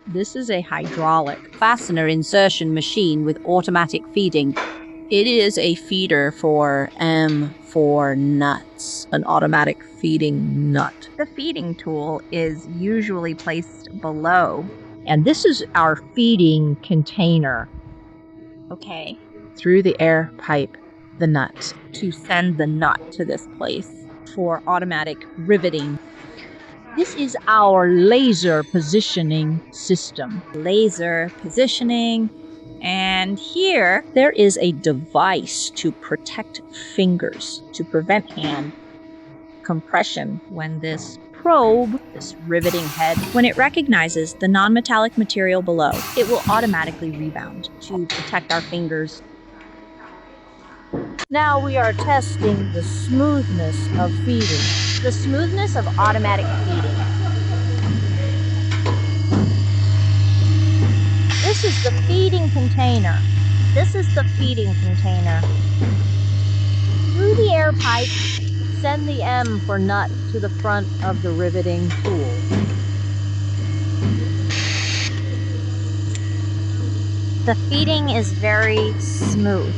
This is a hydraulic fastener insertion machine with automatic feeding. It is a feeder for for nuts, an automatic feeding nut. The feeding tool is usually placed below. And this is our feeding container. Okay. Through the air pipe, the nut. To send the nut to this place. For automatic riveting. This is our laser positioning system. Laser positioning. And here, there is a device to protect fingers, to prevent hand compression when this probe, this riveting head, when it recognizes the non-metallic material below, it will automatically rebound to protect our fingers. Now we are testing the smoothness of feeding. The smoothness of automatic feeding. This is the feeding container. This is the feeding container. Through the air pipe, send the M for nut to the front of the riveting tool. The feeding is very smooth.